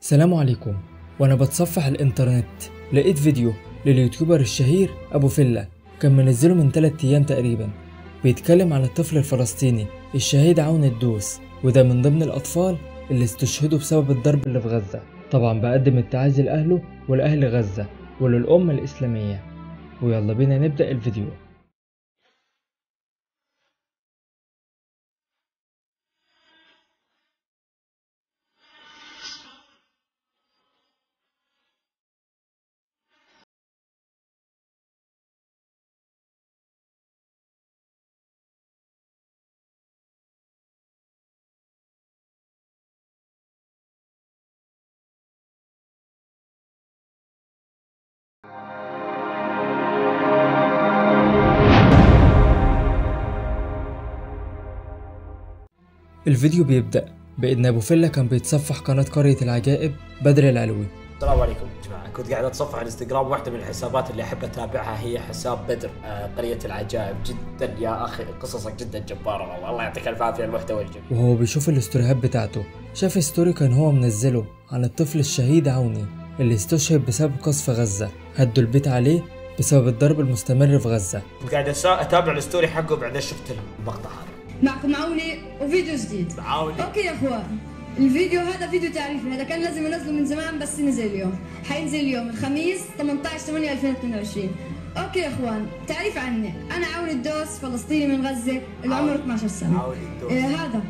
سلام عليكم. وانا بتصفح الانترنت لقيت فيديو لليوتيوبر الشهير ابو فيلا، كان منزله من 3 ايام تقريبا، بيتكلم عن الطفل الفلسطيني الشهيد عون الدوس، وده من ضمن الاطفال اللي استشهدوا بسبب الضرب اللي في غزة. طبعا بقدم التعازي لاهله ولاهل غزة وللامة الاسلامية. ويلا بينا نبدأ الفيديو. الفيديو بيبدأ بإن أبو فيلا كان بيتصفح قناة قرية العجائب بدر العلوي. السلام عليكم يا جماعة، كنت قاعد اتصفح على الانستغرام، واحدة من الحسابات اللي احب اتابعها هي حساب بدر قرية العجائب. جدا يا اخي قصصك جدا جبارة والله، الله يعطيك الف عافية المحتوى الجميل. وهو بيشوف الاستوريهات بتاعته، شاف ستوري كان هو منزله عن الطفل الشهيد عوني اللي استشهد بسبب قصف غزة، هدوا البيت عليه بسبب الضرب المستمر في غزة. كنت قاعد اتابع الستوري حقه، بعدين شفت المقطع هذا. معكم عوني وفيديو جديد. عوني. اوكي يا اخوان، الفيديو هذا فيديو تعريفي، هذا كان لازم انزله من زمان بس نزل اليوم، حينزل اليوم الخميس 18/8/2022. اوكي يا اخوان، تعريف عني، انا عوني الدوس، فلسطيني من غزة، اللي عمره 12 سنة. عوني الدوس. هذا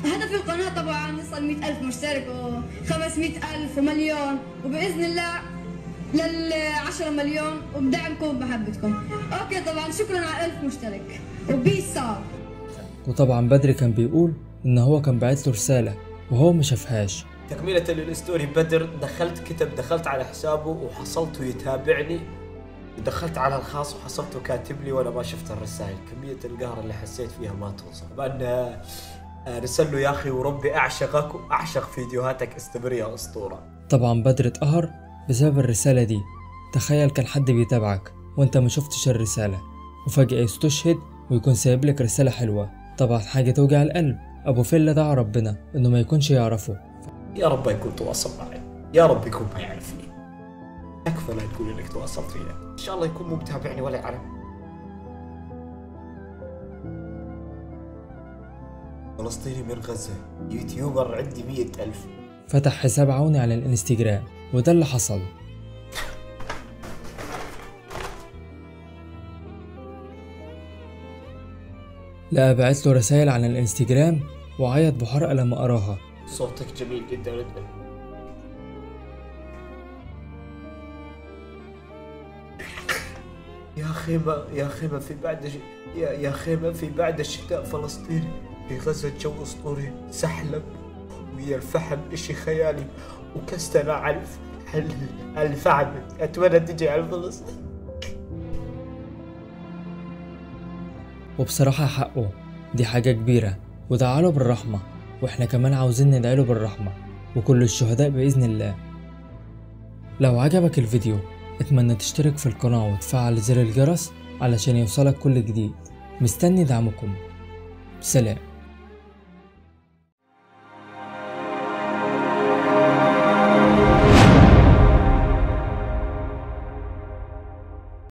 هدف القناة طبعا نوصل 100,000 مشترك و500,000 ومليون، وبإذن الله لل10 مليون، وبدعمكم وبمحبتكم. اوكي طبعا شكرا على 1000 مشترك وبيس اوت. وطبعا بدر كان بيقول ان هو كان باعت له رسالة وهو ما شافهاش. تكملة للستوري، بدر دخلت على حسابه وحصلته يتابعني، ودخلت على الخاص وحصلته كاتب لي وانا ما شفت الرسائل. كمية القهر اللي حسيت فيها ما توصف. طبعا رسل له: يا اخي وربي اعشقك واعشق فيديوهاتك، استمر يا اسطورة. طبعا بدر اتقهر بسبب الرسالة دي. تخيل كان حد بيتابعك وانت ما شفتش الرسالة، وفجأة يستشهد ويكون سايب لك رسالة حلوة. طبعا حاجة توجع القلب. ابو فيلا دعا ربنا انه ما يكونش يعرفه. يا رب يكون تواصل معي، يا رب يكون ما يعرفني، يكفى لا تقول انك تواصلت فينا، ان شاء الله يكون مو متابعني ولا يعرف. فلسطيني من غزة، يوتيوبر عندي 100,000. فتح حساب عوني على الانستجرام، وده اللي حصل. لقى بعت له رسائل على الانستجرام وعيط بحرقة لما قراها. صوتك جميل جدا جدا. يا خيمة في بعد الشتاء فلسطين، في غزة جو اسطوري، سحلب ويا الفحم اشي خيالي، وكستنا على الفحم، اتمنى تجي على فلسطين. وبصراحة حقه، دي حاجة كبيرة، ودعاله بالرحمة، واحنا كمان عاوزين ندعيله بالرحمة وكل الشهداء بإذن الله. لو عجبك الفيديو اتمنى تشترك في القناة وتفعل زر الجرس علشان يوصلك كل جديد. مستني دعمكم. سلام.